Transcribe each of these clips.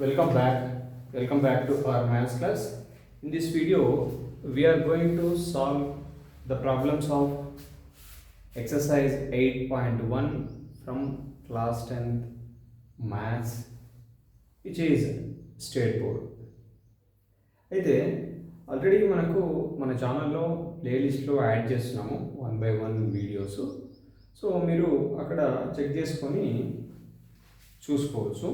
Welcome back. Welcome back to our maths class. In this video, we are going to solve the problems of exercise 8.1 from class 10th maths, which is state board. అయితే already మన ఛానల్లో ప్లేలిస్ట్లో add చేస్తున్నాము 1 by 1 videos. So మీరు అక్కడ check చేసుకొని చూసుకోవచ్చు.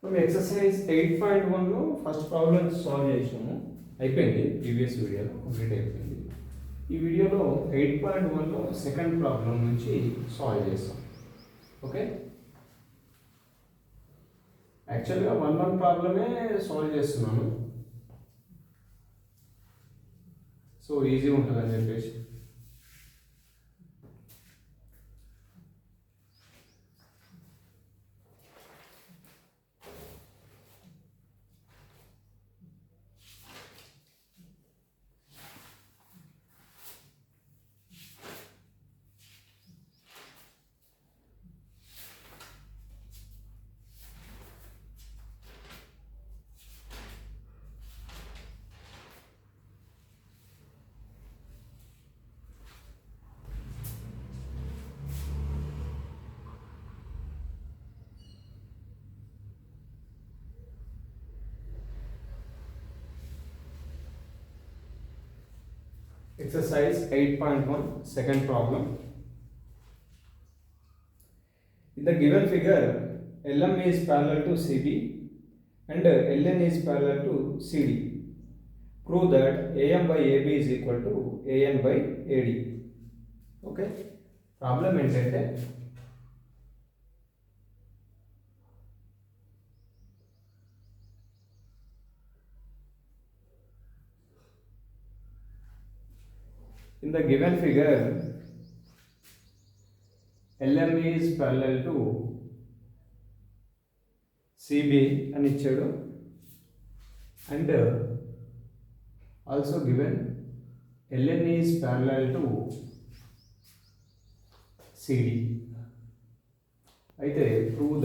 మనం ఎక్సర్సైజ్ 8.1లో ఫస్ట్ ప్రాబ్లమ్ సాల్వ్ చేసినాము, అయిపోయింది. ప్రీవియస్ వీడియోలో కంప్లీట్ అయిపోయింది. ఈ వీడియోలో 8.1లో సెకండ్ ప్రాబ్లం నుంచి సాల్వ్ చేస్తాం. ఓకే, యాక్చువల్గా 1 ప్రాబ్లమే సాల్వ్ చేస్తున్నాను, సో ఈజీ ఉంటుందని చెప్పేసి. Exercise 8.1 second problem. In the given figure, LM is parallel to CB and LN is parallel to CD. Prove that AM by AB is equal to AN by AD. Okay, problem ఏంటంటే in the given figure, LM is parallel to CB అని ఇచ్చాడు, and also given LN is parallel to CD. అయితే prove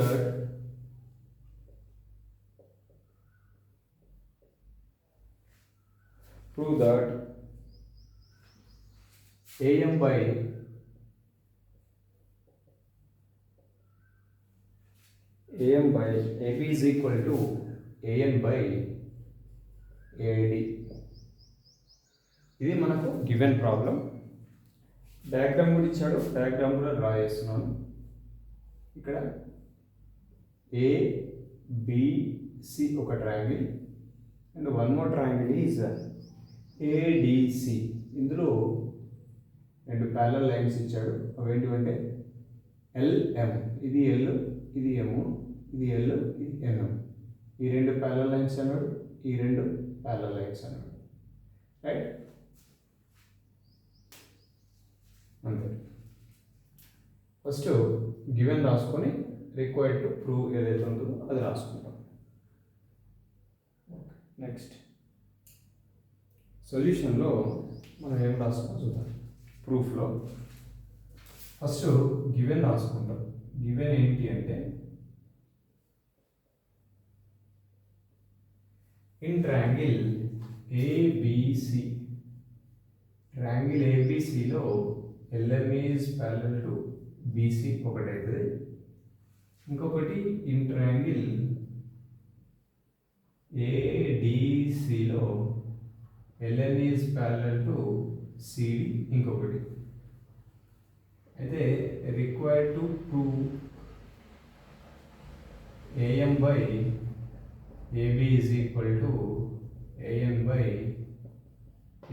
that AM by AB is equal to AN by AD. ఇది మనకు given problem. Diagram కూడా ఇచ్చాడు, diagram కూడా draw చేస్తున్నాను. ఇక్కడ ABC ఒక triangle and one more triangle is ADC. ఇందులో రెండు ప్యారలల్ లైన్స్ ఇచ్చాడు. అవి ఏంటివంటే LM, ఇది L, ఇది M, ఇది L, ఇది N. ఈ రెండు ప్యారలల్ లైన్స్ అన్నాడు, ఈ రెండు ప్యారలల్ లైన్స్ అన్నాడు. రైట్, అంతే. ఫస్ట్ గివెన్ రాసుకొని రిక్వైర్డ్ టు ప్రూవ్ ఏదైతే ఉంటుందో అది రాసుకుంటాం. నెక్స్ట్ సొల్యూషన్లో మనం ఏం రాసుకుంటాం చూద్దాం. ప్రూఫ్లో ఫస్ట్ గివెన్ రాసుకుంటాం. గివెన్ ఏంటి అంటే ఇన్ ట్రయాంగిల్ ఏబిసి, ట్రయాంగిల్ ఏబిసిలో LM is parallel to BC ఒకటి అవుతుంది, ఇంకొకటి ఇన్ ట్రయాంగిల్ ADCలో LN is parallel to CD ఇంకొకటి. అయితే required to prove AM by AB is equal to AN by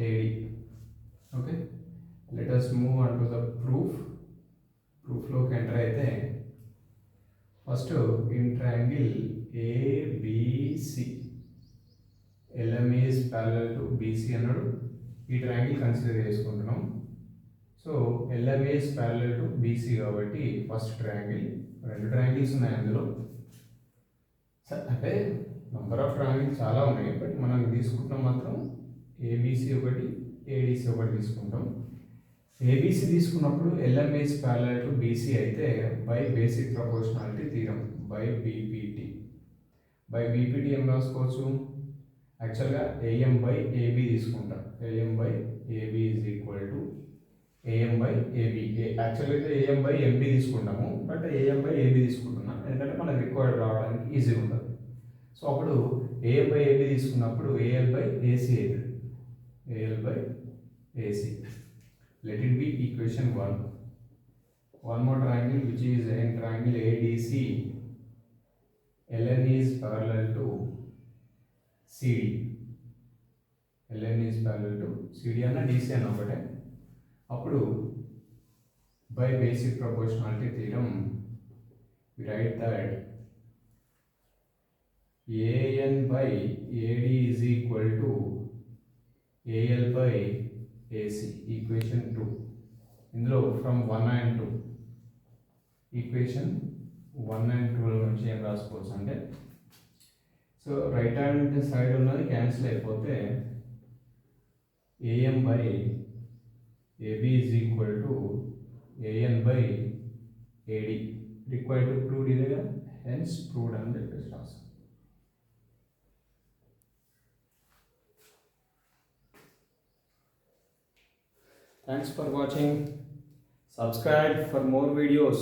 AD. Okay, let us move on to the proof. Proofలోకి enter అయితే first in triangle ABC LM is parallel to BC అన్నాడు. ఈ triangle consider చేసుకుంటున్నాం. So LM is parallel to BC కాబట్టి first triangle, రెండు triangles ఉన్నాయి అందులో. అంటే నంబర్ ఆఫ్ ట్రయాంగిల్స్ చాలా ఉన్నాయి, బట్ మనం తీసుకుంటున్నాం మాత్రం ABC ఒకటి, ADC ఒకటి తీసుకుంటాం. ఏబీసీ తీసుకున్నప్పుడు LM is parallel to BC అయితే by basic proportionality theorem by BPT. By BPT ఏం రాసుకోవచ్చు? యాక్చువల్గా ఏఎం బై ఏబీ తీసుకుంటాం. AM by AB is equal to AM by AB. యాక్చువల్గా అయితే ఏఎం బై ఎంబీ తీసుకుంటాము, బట్ ఏఎం బై ఏబీ తీసుకుంటున్నాం ఎందుకంటే మనకు రిక్వైర్డ్ రావడానికి ఈజీగా ఉంటుంది. సో అప్పుడు ఏఎం బై ఏబీ తీసుకున్నప్పుడు ఏఎల్ బై ఏసీ అవుతుంది. ఏఎల్ బై ఏసీ. Let it be equation 1. One more triangle which is a triangle ADC. Ln is parallel to CD. Ln is parallel to CD అన్న DC అన్న ఒకటే. అప్పుడు by basic proportionality theorem we write that AN by AD is equal to AL by AC. Equation 2. ఇందులో from 1 and 2 equation 1 and 2 నుంచి ఏం రాసుకోవచ్చు అంటే, so right hand side ఉన్నది క్యాన్సిల్ అయిపోతే AM by AB is equal to AN by AD. Required to prove ఇదేగా, hence proved అని చెప్పేసి రాస్తాం. Thanks for watching. Subscribe for more videos.